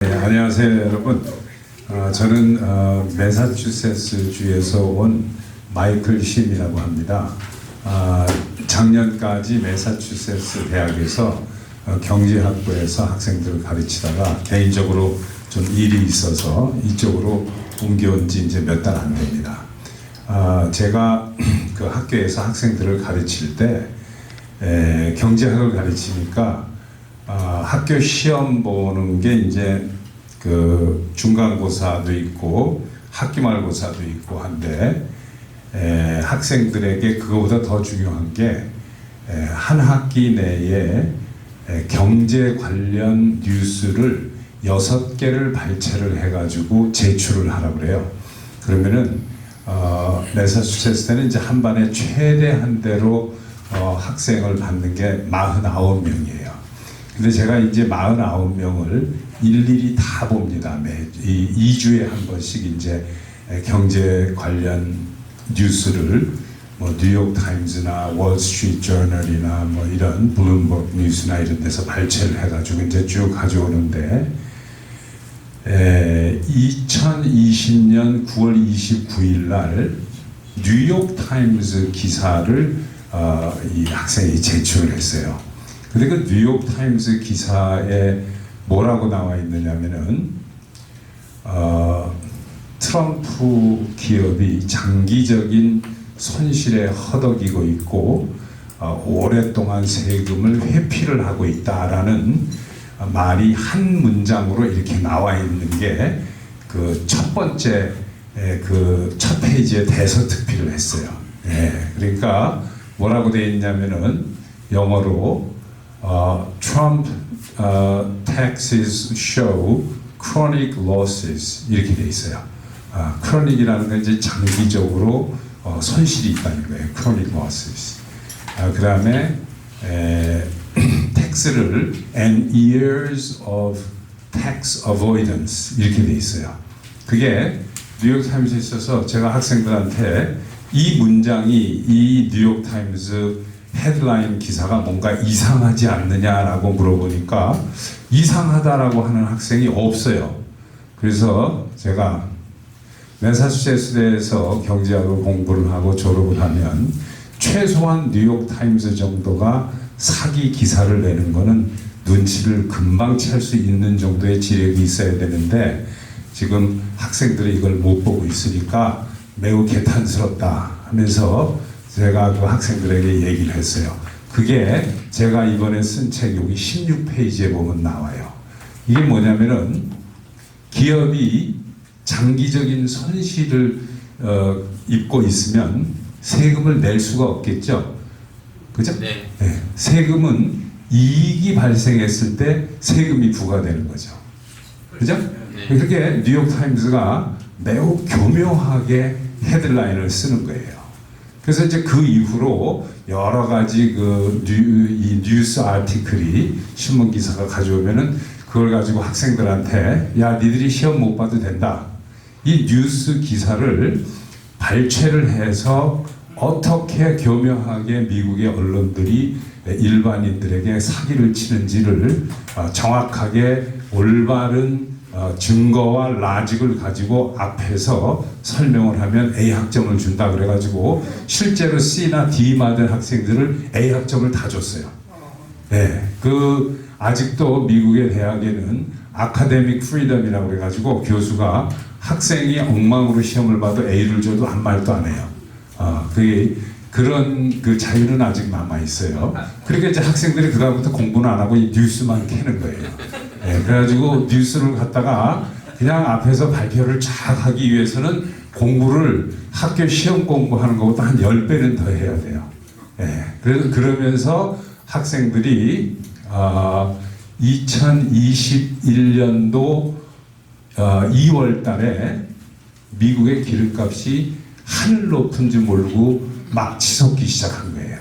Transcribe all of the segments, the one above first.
네, 안녕하세요 여러분. 저는 매사추세츠 주에서 온 마이클 신이라고 합니다. 작년까지 매사추세츠 대학에서 경제학부에서 학생들을 가르치다가 개인적으로 좀 일이 있어서 이쪽으로 옮겨온 지 이제 몇 달 안 됩니다. 제가 그 학교에서 학생들을 가르칠 때 경제학을 가르치니까 학교 시험 보는 게 이제 그 중간고사도 있고 학기말고사도 있고 한데 학생들에게 그거보다 더 중요한 게 한 학기 내에 경제 관련 뉴스를 6개를 발췌를 해가지고 제출을 하라고 그래요. 그러면은 매사추세츠 때는 이제 한 반에 최대 한 대로 학생을 받는 게 49명이에요. 근데 제가 이제 49명을 일일이 다 봅니다. 2주에 한 번씩 이제 경제 관련 뉴스를 뭐 뉴욕 타임즈나 월스트리트 저널이나 뭐 이런 블룸버그 뉴스나 이런 데서 발췌를 해가지고 이제 쭉 가져오는데 2020년 9월 29일 날 뉴욕 타임즈 기사를 이 학생이 제출을 했어요. 근데 그 뉴욕 타임스 기사에 뭐라고 나와 있느냐면은 트럼프 기업이 장기적인 손실에 허덕이고 있고 오랫동안 세금을 회피를 하고 있다라는 말이 한 문장으로 이렇게 나와 있는 게 그 첫 번째 그 첫 페이지에 대서특필을 했어요. 그러니까 뭐라고 되어 있냐면은 영어로 Trump taxes show chronic losses 이렇게 돼 있어요. chronic이라는 건 이제 장기적으로 손실이 있다는 거예요. chronic losses. 그 다음에 tax를 and years of tax avoidance 이렇게 돼 있어요. 그게 뉴욕 타임즈에 있어서 제가 학생들한테 이 문장이 이 뉴욕 타임즈 헤드라인 기사가 뭔가 이상하지 않느냐라고 물어보니까 이상하다라고 하는 학생이 없어요. 그래서 제가 매사추세츠대에서 경제학을 공부를 하고 졸업을 하면 최소한 뉴욕 타임즈 정도가 사기 기사를 내는 거는 눈치를 금방 챌 수 있는 정도의 지력이 있어야 되는데 지금 학생들이 이걸 못 보고 있으니까 매우 개탄스럽다 하면서 제가 그 학생들에게 얘기를 했어요. 그게 제가 이번에 쓴 책 여기 16페이지에 보면 나와요. 이게 뭐냐면은 기업이 장기적인 손실을 입고 있으면 세금을 낼 수가 없겠죠. 그죠? 네. 세금은 이익이 발생했을 때 세금이 부과되는 거죠. 그죠? 네. 그렇게 뉴욕 타임즈가 매우 교묘하게 헤드라인을 쓰는 거예요. 그래서 이제 그 이후로 여러 가지 이 뉴스 아티클이 신문 기사가 가져오면은 그걸 가지고 학생들한테 야 니들이 시험 못 봐도 된다. 이 뉴스 기사를 발췌를 해서 어떻게 교묘하게 미국의 언론들이 일반인들에게 사기를 치는지를 정확하게 올바른 증거와 라직을 가지고 앞에서 설명을 하면 A 학점을 준다 그래가지고 실제로 C나 D 맞은 학생들을 A 학점을 다 줬어요. 그 아직도 미국의 대학에는 아카데믹 프리덤이라고 그래가지고 교수가 학생이 엉망으로 시험을 봐도 A를 줘도 아무 말도 안 해요. 그런 그 자유는 아직 남아 있어요. 그러니까 이제 학생들이 그다음부터 공부는 안 하고 이 뉴스만 캐는 거예요. 그래가지고 뉴스를 갖다가 그냥 앞에서 발표를 쫙 하기 위해서는 공부를 학교 시험 공부하는 것보다 한 10배는 더 해야 돼요. 그러면서 학생들이 2021년도 2월 달에 미국의 기름값이 하늘 높은 줄 모르고 막 치솟기 시작한 거예요.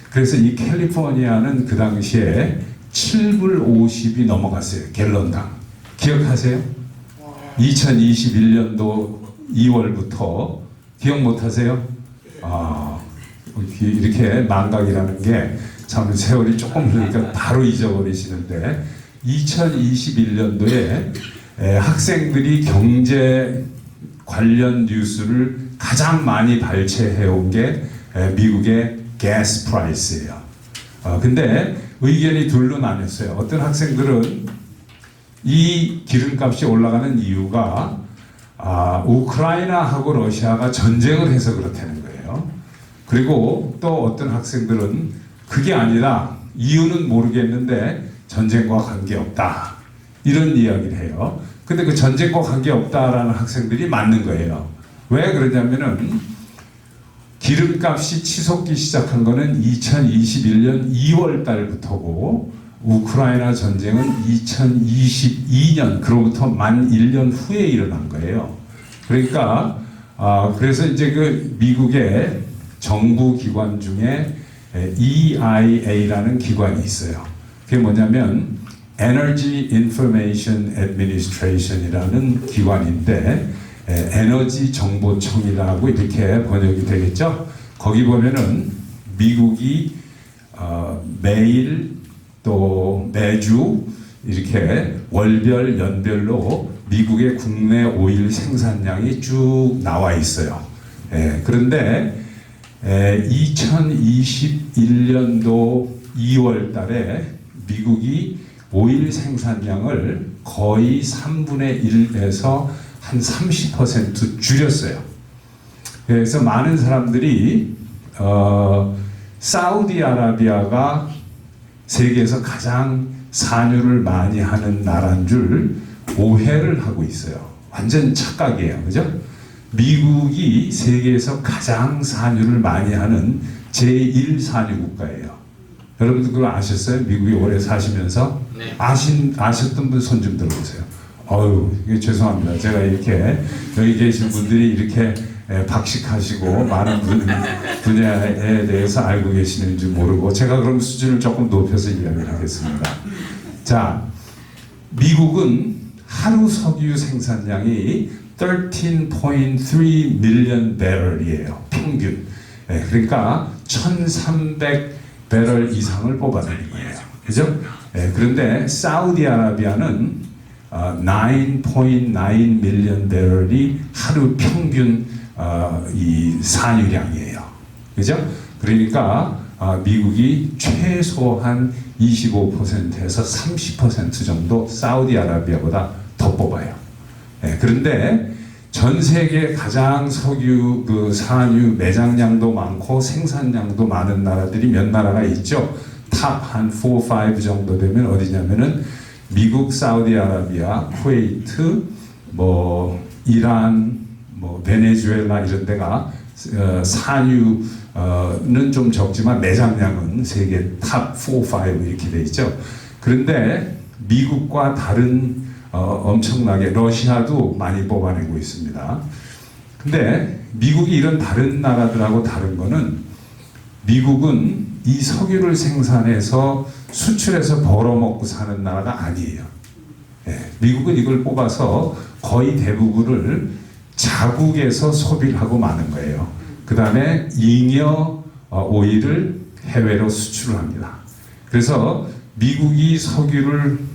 그래서 이 캘리포니아는 그 당시에 7불 50이 넘어갔어요. 갤런당. 기억하세요? 2021년도 2월부터 기억 못하세요? 이렇게 망각이라는 게 참 세월이 조금 흐르니까 바로 잊어버리시는데 2021년도에 학생들이 경제 관련 뉴스를 가장 많이 발췌해온 게 미국의 가스 프라이스예요. 근데 의견이 둘로 나뉘었어요. 어떤 학생들은 이 기름값이 올라가는 이유가 우크라이나하고 러시아가 전쟁을 해서 그렇다는 거예요. 그리고 또 어떤 학생들은 그게 아니라 이유는 모르겠는데 전쟁과 관계없다. 이런 이야기를 해요. 근데 그 전쟁과 관계없다라는 학생들이 맞는 거예요. 왜 그러냐면은 기름값이 치솟기 시작한 거는 2021년 2월 달부터고 우크라이나 전쟁은 2022년 그로부터 만 1년 후에 일어난 거예요. 그러니까 그래서 이제 그 미국의 정부 기관 중에 EIA라는 기관이 있어요. 그게 뭐냐면 Energy Information Administration이라는 기관인데 에너지 정보청이라고 이렇게 번역이 되겠죠. 거기 보면은 미국이 매일 또 매주 이렇게 월별 연별로 미국의 국내 오일 생산량이 쭉 나와 있어요. 그런데 2021년도 2월 달에 미국이 오일 생산량을 거의 3분의 1에서 한 30% 줄였어요. 그래서 많은 사람들이 사우디아라비아가 세계에서 가장 산유를 많이 하는 나라인 줄 오해를 하고 있어요. 완전 착각이에요. 그죠? 미국이 세계에서 가장 산유를 많이 하는 제1 산유 국가예요. 여러분들 그거 아셨어요? 미국에 오래 사시면서? 네. 아셨던 분 손 좀 들어보세요. 어유, 죄송합니다. 제가 이렇게 여기 계신 분들이 이렇게 박식하시고 많은 분야에 대해서 알고 계시는 줄 모르고 제가 그럼 수준을 조금 높여서 이야기를 하겠습니다. 자, 미국은 하루 석유 생산량이 13.3 밀리언 배럴이에요. 평균. 그러니까 1,300 배럴 이상을 뽑아내는 거예요. 그죠? 그런데 사우디아라비아는 9.9 밀리언 배럴이 하루 평균 이 산유량이에요. 그죠? 그러니까 미국이 최소한 25%에서 30% 정도 사우디아라비아보다 더 뽑아요. 그런데 전 세계 가장 석유 그 산유 매장량도 많고 생산량도 많은 나라들이 몇 나라가 있죠. 탑 한 4, 5 정도 되면 어디냐면은 미국, 사우디아라비아, 쿠웨이트, 뭐 이란, 뭐 베네수엘라 이런 데가 산유는 좀 적지만 매장량은 세계 탑 4, 5 이렇게 돼 있죠. 그런데 미국과 다른 엄청나게 러시아도 많이 뽑아내고 있습니다. 근데 미국이 이런 다른 나라들하고 다른 거는 미국은 이 석유를 생산해서 수출해서 벌어먹고 사는 나라가 아니에요. 미국은 이걸 뽑아서 거의 대부분을 자국에서 소비를 하고 마는 거예요. 그 다음에 잉여 오일을 해외로 수출을 합니다. 그래서 미국이 석유를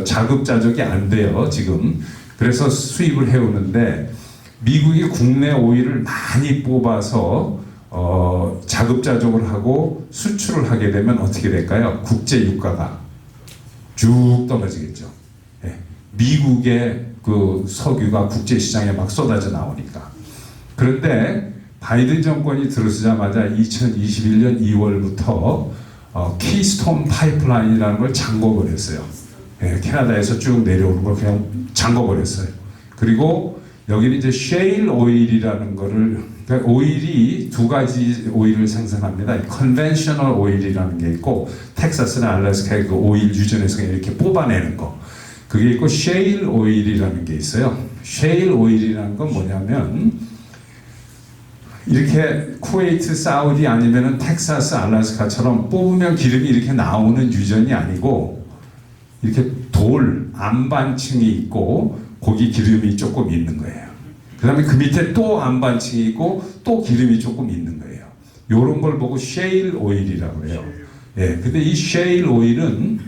자급자족이 안 돼요, 지금. 그래서 수입을 해오는데 미국이 국내 오일을 많이 뽑아서 자급자족을 하고 수출을 하게 되면 어떻게 될까요? 국제 유가가 쭉 떨어지겠죠. 미국의 그 석유가 국제 시장에 막 쏟아져 나오니까. 그런데 바이든 정권이 들어서자마자 2021년 2월부터 키스톤 파이프라인이라는 걸 잠궈버렸어요. 캐나다에서 쭉 내려오는 걸 그냥 잠궈버렸어요. 그리고 여기는 이제 셰일 오일이라는 거를, 그러니까 오일이 두 가지 오일을 생산합니다. 컨벤셔널 오일이라는 게 있고 텍사스나 알래스카의 그 오일 유전에서 이렇게 뽑아내는 거, 그게 있고 셰일 오일이라는 게 있어요. 셰일 오일이라는 건 뭐냐면 이렇게 쿠웨이트, 사우디 아니면은 텍사스, 알래스카처럼 뽑으면 기름이 이렇게 나오는 유전이 아니고 이렇게 돌 안반층이 있고 거기 기름이 조금 있는 거예요. 그 다음에 그 밑에 또 안반층이 있고 또 기름이 조금 있는 거예요. 요런 걸 보고 셰일 오일이라고 해요. 근데 이 셰일 오일은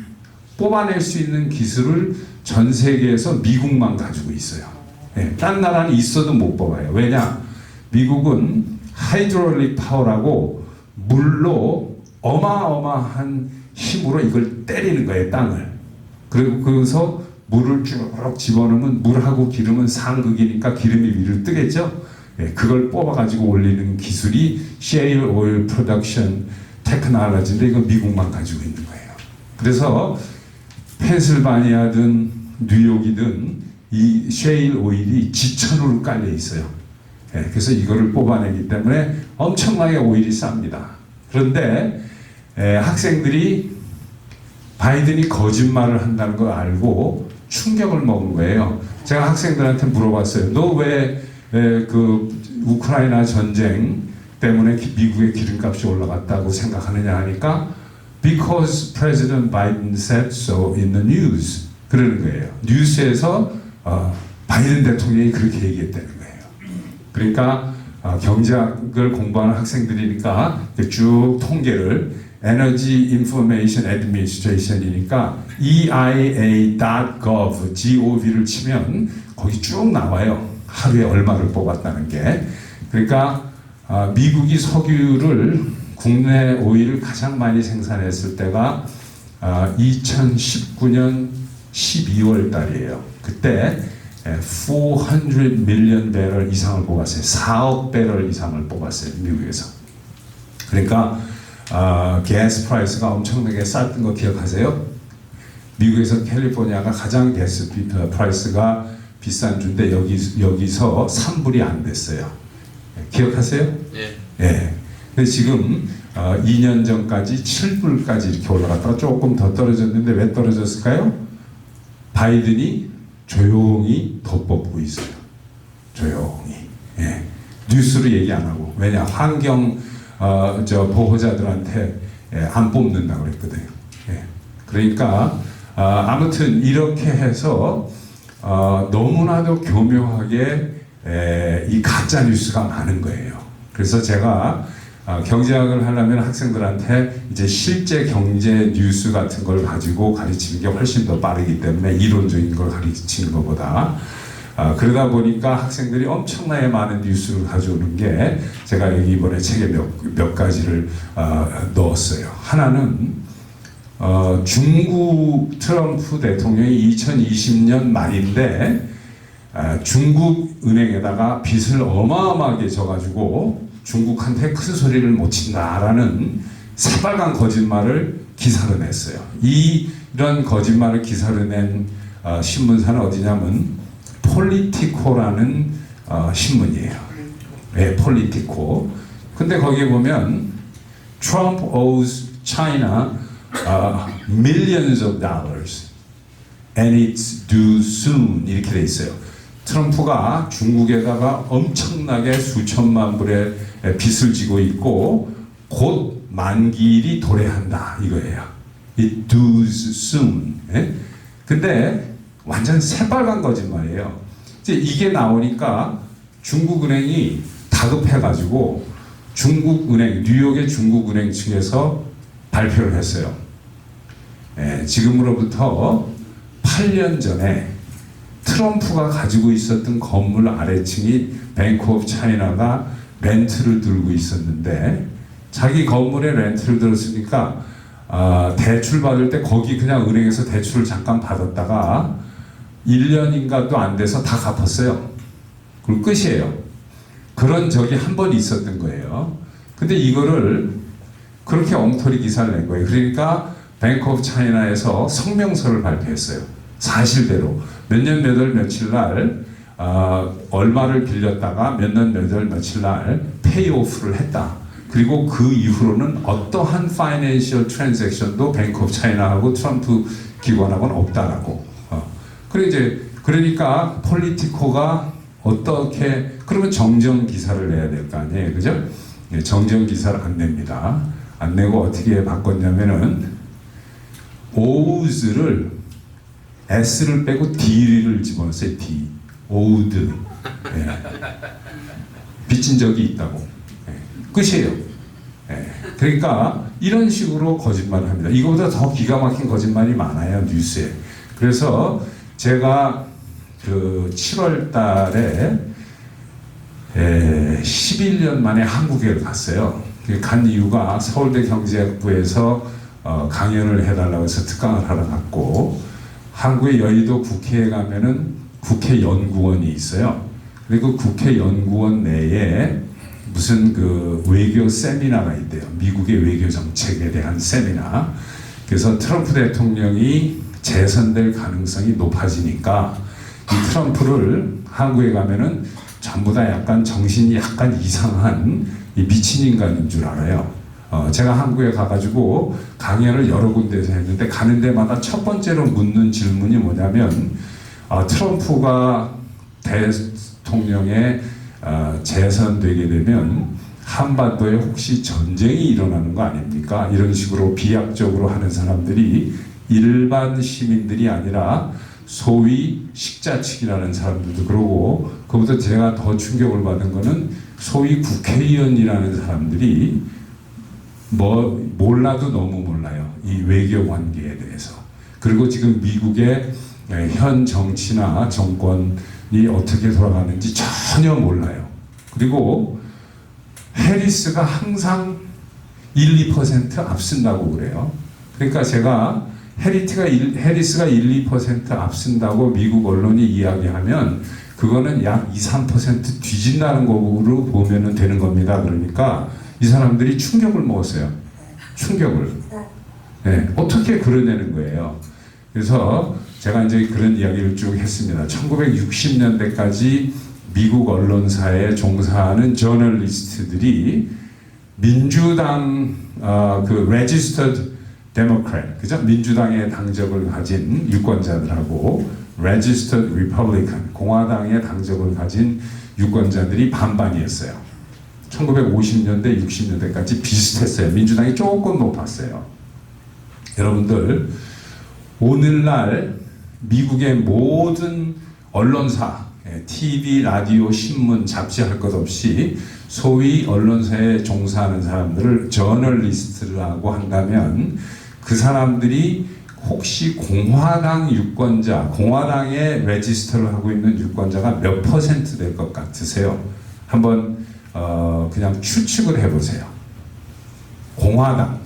뽑아낼 수 있는 기술을 전 세계에서 미국만 가지고 있어요. 예, 딴 나라는 있어도 못 뽑아요. 왜냐? 미국은 하이드롤릭 파워라고 물로 어마어마한 힘으로 이걸 때리는 거예요, 땅을. 그리고 그래서 물을 쭉 집어넣으면 물하고 기름은 상극이니까 기름이 위로 뜨겠죠? 예, 그걸 뽑아가지고 올리는 기술이 Shale Oil Production Technology인데 이건 미국만 가지고 있는 거예요. 그래서 펜실바니아든 뉴욕이든 이 셰일 오일이 지천으로 깔려 있어요. 예, 그래서 이거를 뽑아내기 때문에 엄청나게 오일이 쌉니다. 그런데 학생들이 바이든이 거짓말을 한다는 걸 알고 충격을 먹은 거예요. 제가 학생들한테 물어봤어요. 너 왜 그 우크라이나 전쟁 때문에 미국의 기름값이 올라갔다고 생각하느냐 하니까 Because President Biden said so in the news. 그러는 거예요. 뉴스에서 바이든 대통령이 그렇게 얘기했다는 거예요. 그러니까 경제학을 공부하는 학생들이니까 쭉 통계를 Energy Information Administration이니까 EIA.gov.gov를 치면 거기 쭉 나와요. 하루에 얼마를 뽑았다는 게. 그러니까 미국이 석유를 국내 오일을 가장 많이 생산했을 때가 2019년 12월 달이에요. 그때 400 밀리언 배럴 이상을 뽑았어요. 4억 배럴 이상을 뽑았어요. 미국에서. 그러니까 가스 프라이스가 엄청나게 쌌던 거 기억하세요? 미국에서 캘리포니아가 가장 가스 프라이스가 비싼 주인데 여기서 3불이 안 됐어요. 기억하세요? 네. 예. 근데 지금 2년 전까지 7불까지 이렇게 올라갔다가 조금 더 떨어졌는데 왜 떨어졌을까요? 바이든이 조용히 더 뽑고 있어요. 조용히. 예. 뉴스로 얘기 안 하고. 왜냐? 환경 보호자들한테 안 뽑는다고 그랬거든요. 예. 그러니까 아무튼 이렇게 해서 너무나도 교묘하게 이 가짜 뉴스가 많은 거예요. 그래서 제가 경제학을 하려면 학생들한테 이제 실제 경제 뉴스 같은 걸 가지고 가르치는 게 훨씬 더 빠르기 때문에 이론적인 걸 가르치는 것보다 그러다 보니까 학생들이 엄청나게 많은 뉴스를 가져오는 게 제가 여기 이번에 책에 몇 가지를 넣었어요. 하나는 중국 트럼프 대통령이 2020년 말인데 중국 은행에다가 빚을 어마어마하게 져가지고 중국한테 큰 소리를 못 친다라는 새빨간 거짓말을 기사로 냈어요. 이런 거짓말을 기사로 낸 신문사는 어디냐면 폴리티코라는 신문이에요. 네, 폴리티코. 근데 거기에 보면 Trump owes China millions of dollars and it's due soon 이렇게 돼 있어요. 트럼프가 중국에다가 엄청나게 수천만 불의 빚을 지고 있고 곧 만기일이 도래한다 이거예요. It dues soon. 예? 근데 완전 새빨간 거짓말이에요. 이제 이게 나오니까 중국은행이 다급해가지고 중국은행, 뉴욕의 중국은행 측에서 발표를 했어요. 지금으로부터 8년 전에 트럼프가 가지고 있었던 건물 아래층이 뱅크 오브 차이나가 렌트를 들고 있었는데 자기 건물에 렌트를 들었으니까 대출 받을 때 거기 그냥 은행에서 대출을 잠깐 받았다가 1년인가도 안 돼서 다 갚았어요. 그리고 끝이에요. 그런 적이 한 번 있었던 거예요. 근데 이거를 그렇게 엉터리 기사를 낸 거예요. 그러니까 뱅크 오브 차이나에서 성명서를 발표했어요. 사실대로 몇 년 몇 월 며칠 날 얼마를 빌렸다가 몇 년 몇 월 며칠 날 페이오프를 했다. 그리고 그 이후로는 어떠한 파이낸셜 트랜잭션도 뱅크 오브 차이나하고 트럼프 기관하고는 없다라고. 그러니까 폴리티코가 어떻게 그러면 정정 기사를 내야 될 거 아니에요, 그죠? 정정 기사를 안 냅니다. 안 내고 어떻게 바꿨냐면은 owes를 S를 빼고 D를 집어넣었어요. D. owed. 빚진 적이 있다고. 끝이에요. 그러니까 이런 식으로 거짓말을 합니다. 이거보다 더 기가 막힌 거짓말이 많아요, 뉴스에. 그래서 제가 그 7월 달에 11년 만에 한국에 갔어요. 간 이유가 서울대 경제학부에서 강연을 해달라고 해서 특강을 하러 갔고, 한국의 여의도 국회에 가면은 국회연구원이 있어요. 그리고 국회연구원 내에 무슨 그 외교 세미나가 있대요. 미국의 외교 정책에 대한 세미나. 그래서 트럼프 대통령이 재선될 가능성이 높아지니까 이 트럼프를 한국에 가면은 전부 다 약간 정신이 약간 이상한 이 미친 인간인 줄 알아요. 제가 한국에 가가지고 강연을 여러 군데에서 했는데 가는 데마다 첫 번째로 묻는 질문이 뭐냐면 트럼프가 대통령에 재선되게 되면 한반도에 혹시 전쟁이 일어나는 거 아닙니까? 이런 식으로 비약적으로 하는 사람들이 일반 시민들이 아니라 소위 식자측이라는 사람들도 그러고, 그보다 제가 더 충격을 받은 거는 소위 국회의원이라는 사람들이 몰라도 너무 몰라요. 이 외교 관계에 대해서. 그리고 지금 미국의 현 정치나 정권이 어떻게 돌아가는지 전혀 몰라요. 그리고 해리스가 항상 1, 2% 앞선다고 그래요. 그러니까 제가 해리스가 1, 2% 앞선다고 미국 언론이 이야기하면 그거는 약 2, 3% 뒤진다는 거로 보면 되는 겁니다. 그러니까 이 사람들이 충격을 먹었어요. 충격을. 네, 어떻게 그려내는 거예요. 그래서 제가 이제 그런 이야기를 쭉 했습니다. 1960년대까지 미국 언론사에 종사하는 저널리스트들이 민주당 그 registered Democrat, 그죠? 민주당의 당적을 가진 유권자들하고 registered Republican, 공화당의 당적을 가진 유권자들이 반반이었어요. 1950년대, 60년대까지 비슷했어요. 민주당이 조금 높았어요. 여러분들, 오늘날 미국의 모든 언론사, TV, 라디오, 신문, 잡지 할 것 없이 소위 언론사에 종사하는 사람들을 저널리스트라고 한다면 그 사람들이 혹시 공화당 유권자, 공화당에 레지스터를 하고 있는 유권자가 몇 퍼센트 될 것 같으세요? 한번 그냥 추측을 해보세요. 공화당,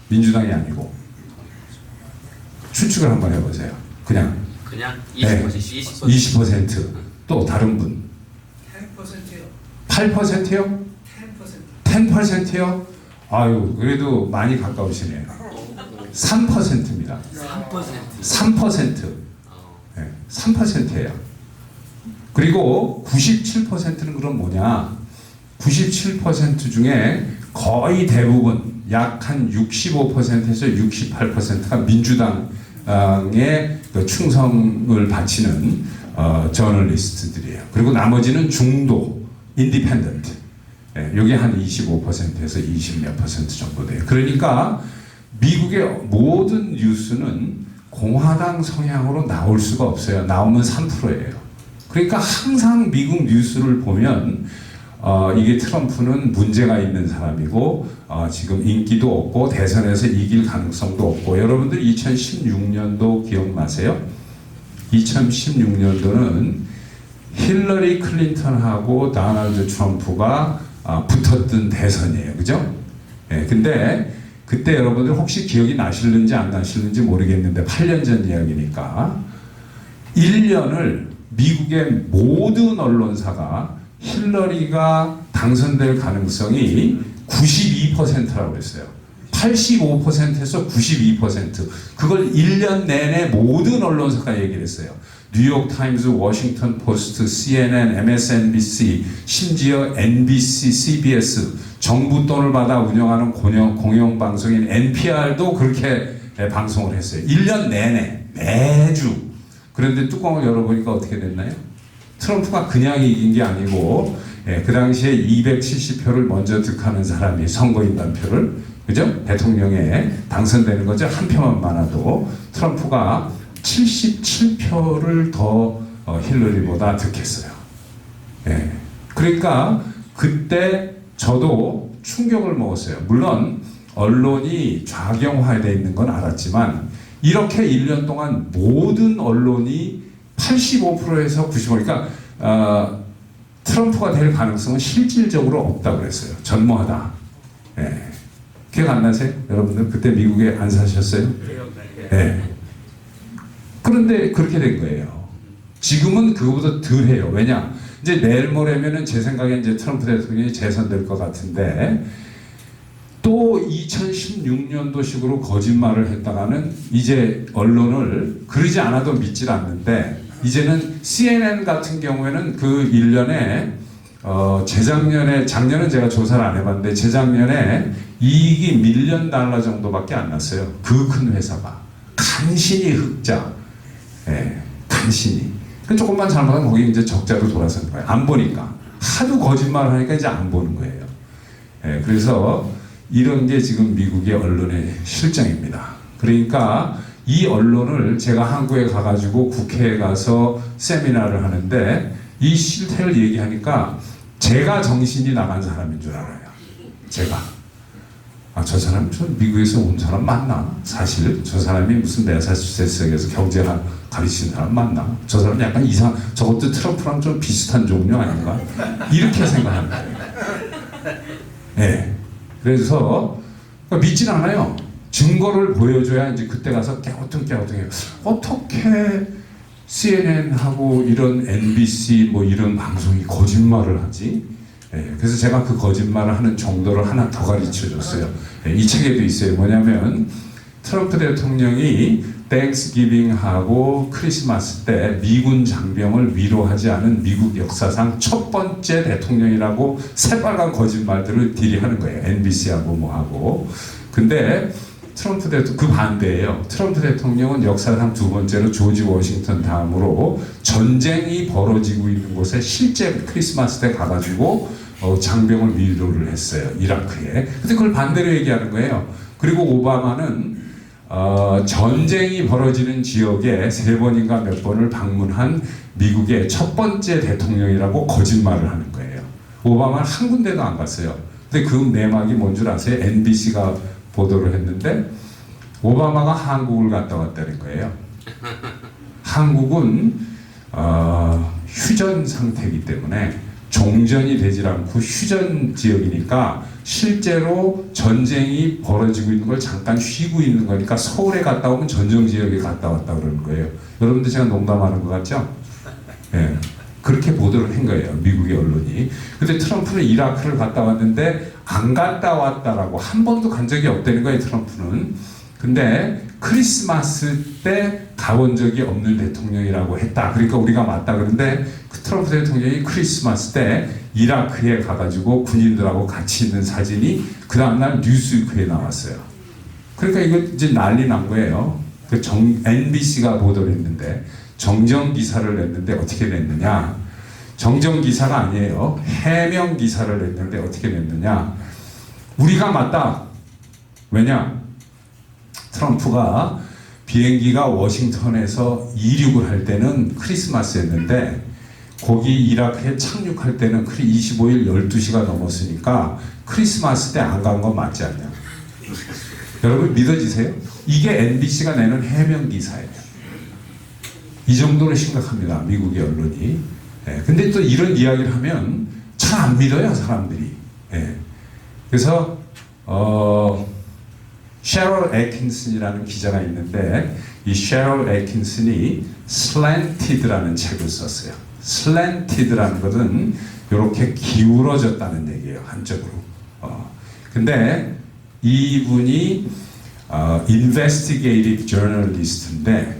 민주당이 아니고 추측을 한번 해보세요. 그냥 20%, 20%. 또 다른 분 10%요. 8%요? 10%요? 아유, 그래도 많이 가까우시네요. 3%입니다. 3%. 네, 3%예요. 그리고 97%는 그럼 뭐냐? 97% 중에 거의 대부분 약 한 65%에서 68%가 민주당에 충성을 바치는 저널리스트들이에요. 그리고 나머지는 중도, 인디펜던트. 여기 한 25%에서 20몇 % 정도 돼요. 그러니까 미국의 모든 뉴스는 공화당 성향으로 나올 수가 없어요. 나오면 3%예요. 그러니까 항상 미국 뉴스를 보면 이게 트럼프는 문제가 있는 사람이고 지금 인기도 없고 대선에서 이길 가능성도 없고. 여러분들 2016년도 기억나세요? 2016년도는 힐러리 클린턴하고 도널드 트럼프가 붙었던 대선이에요. 그죠? 예, 근데 그때 여러분들 혹시 기억이 나실는지 안 나실는지 모르겠는데 8년 전 이야기니까 1년을 미국의 모든 언론사가 힐러리가 당선될 가능성이 92%라고 했어요. 85%에서 92%. 그걸 1년 내내 모든 언론사가 얘기를 했어요. 뉴욕타임즈, 워싱턴 포스트, CNN, MSNBC, 심지어 NBC, CBS, 정부 돈을 받아 운영하는 공영방송인 NPR도 그렇게 방송을 했어요. 1년 내내, 매주. 그런데 뚜껑을 열어보니까 어떻게 됐나요? 트럼프가 그냥 이긴 게 아니고 그 당시에 270표를 먼저 득하는 사람이 선거인단표를, 그죠? 대통령에 당선되는 거죠. 한 표만 많아도 트럼프가 77표를 더 힐러리보다 득했어요. 그러니까 그때 저도 충격을 먹었어요. 물론 언론이 좌경화되어 있는 건 알았지만 이렇게 1년 동안 모든 언론이 85%에서 95%, 그러니까 트럼프가 될 가능성은 실질적으로 없다고 그랬어요. 전무하다. 예. 기억 안 나세요? 여러분들 그때 미국에 안 사셨어요? 예. 그런데 그렇게 된 거예요. 지금은 그거보다 덜해요. 왜냐? 이제 내일 모레면은 제 생각에 이제 트럼프 대통령이 재선될 것 같은데 또 2016년도식으로 거짓말을 했다가는 이제 언론을 그러지 않아도 믿질 않는데 이제는 CNN 같은 경우에는 그 1년에 작년은 제가 조사를 안 해봤는데 재작년에 이익이 $1 million 정도밖에 안 났어요. 그 큰 회사가 간신히 흑자, 예, 간신히. 조금만 잘못하면 거기 이제 적자로 돌아서는 거예요. 안 보니까 하도 거짓말을 하니까 이제 안 보는 거예요. 예, 그래서 이런 게 지금 미국의 언론의 실정입니다. 그러니까 이 언론을 제가 한국에 가가지고 국회에 가서 세미나를 하는데 이 실태를 얘기하니까 제가 정신이 나간 사람인 줄 알아요. 제가. 저 사람 저 미국에서 온 사람 맞나? 사실 저 사람이 무슨 매사추세츠에서 경제학 가르치는 사람 맞나? 저 사람 약간 저것도 트럼프랑 좀 비슷한 종류 아닌가? 이렇게 생각하는 거예요. 네. 그래서 믿진 않아요. 증거를 보여줘야 이제 그때 가서 깨우뚱깨우뚱해요. 어떻게 CNN하고 이런 MBC 뭐 이런 방송이 거짓말을 하지? 예, 그래서 제가 그 거짓말을 하는 정도를 하나 더 가르쳐 줬어요. 예, 이 책에도 있어요. 뭐냐면 트럼프 대통령이 땡스기빙하고 크리스마스 때 미군 장병을 위로하지 않은 미국 역사상 첫 번째 대통령이라고 새빨간 거짓말들을 들이 하는 거예요. NBC하고 뭐하고. 근데 트럼프 대통령 그 반대예요. 트럼프 대통령은 역사상 두 번째로 조지 워싱턴 다음으로 전쟁이 벌어지고 있는 곳에 실제 크리스마스 때 가가지고 장병을 위로를 했어요. 이라크에. 근데 그걸 반대로 얘기하는 거예요. 그리고 오바마는 전쟁이 벌어지는 지역에 3번인가 몇 번을 방문한 미국의 첫 번째 대통령이라고 거짓말을 하는 거예요. 오바마는 한 군데도 안 갔어요. 근데 그 내막이 뭔 줄 아세요? NBC가 보도를 했는데 오바마가 한국을 갔다 왔다는 거예요. 한국은 휴전 상태이기 때문에 종전이 되질 않고 휴전 지역이니까 실제로 전쟁이 벌어지고 있는 걸 잠깐 쉬고 있는 거니까 서울에 갔다 오면 전쟁 지역에 갔다 왔다 그러는 거예요. 여러분들 제가 농담하는 것 같죠? 예. 그렇게 보도를 한 거예요. 미국의 언론이. 근데 트럼프는 이라크를 갔다 왔는데 안 갔다 왔다라고 한 번도 간 적이 없다는 거예요. 트럼프는. 근데 크리스마스 때 가본 적이 없는 대통령이라고 했다. 그러니까 우리가 맞다. 그런데 그 트럼프 대통령이 크리스마스 때 이라크에 가가지고 군인들하고 같이 있는 사진이 그 다음날 뉴스위크에 나왔어요. 그러니까 이거 이제 난리 난 거예요. 그 NBC가 보도를 했는데 정정 기사를 냈는데 어떻게 냈느냐? 정정 기사가 아니에요. 해명 기사를 냈는데 어떻게 냈느냐? 우리가 맞다. 왜냐? 트럼프가 비행기가 워싱턴에서 이륙을 할 때는 크리스마스였는데 거기 이라크에 착륙할 때는 25일 12시가 넘었으니까 크리스마스 때 안 간 건 맞지 않냐? 여러분 믿어지세요? 이게 NBC가 내는 해명 기사예요. 이 정도로 심각합니다. 미국의 언론이. 예, 근데 또 이런 이야기를 하면 잘 안 믿어요, 사람들이. 예. 그래서 셰럴 애킨슨이라는 기자가 있는데 이 셰럴 애킨슨이 슬랜티드라는 책을 썼어요. 슬랜티드라는 것은 이렇게 기울어졌다는 얘기예요, 한쪽으로. 근데 이분이 investigative journalist인데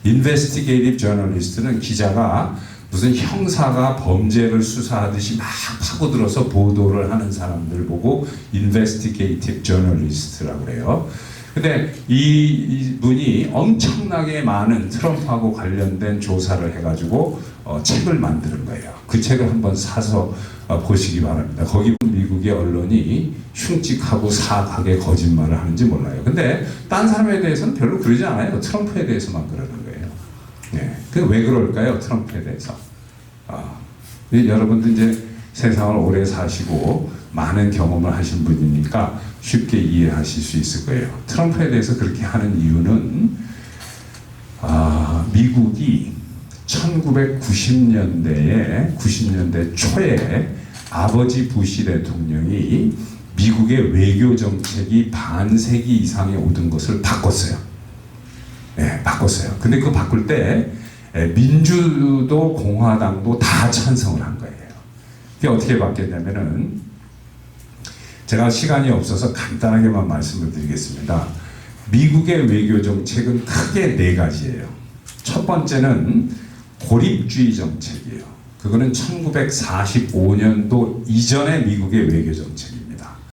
investigative journalist는 기자가 무슨 형사가 범죄를 수사하듯이 막 파고들어서 보도를 하는 사람들 보고 investigative journalist라고 그래요. 근데 이분이 엄청나게 많은 트럼프하고 관련된 조사를 해가지고 책을 만드는 거예요. 그 책을 한번 사서 보시기 바랍니다. 거기 미국의 언론이 흉측하고 사악하게 거짓말을 하는지 몰라요. 근데 딴 사람에 대해서는 별로 그러지 않아요. 트럼프에 대해서만 그러는 거예요. 네. 그 왜 그럴까요? 트럼프에 대해서. 여러분들 이제 세상을 오래 사시고 많은 경험을 하신 분이니까 쉽게 이해하실 수 있을 거예요. 트럼프에 대해서 그렇게 하는 이유는 미국이 1990년대 초에 아버지 부시 대통령이 미국의 외교 정책이 반세기 이상에 오던 것을 바꿨어요. 네, 바꿨어요. 근데 그 바꿀 때 민주도 공화당도 다 찬성을 한 거예요. 그게 어떻게 바뀌었냐면은 제가 시간이 없어서 간단하게만 말씀을 드리겠습니다. 미국의 외교 정책은 크게 네 가지예요. 첫 번째는 고립주의 정책이에요. 그거는 1945년도 이전의 미국의 외교 정책입니다.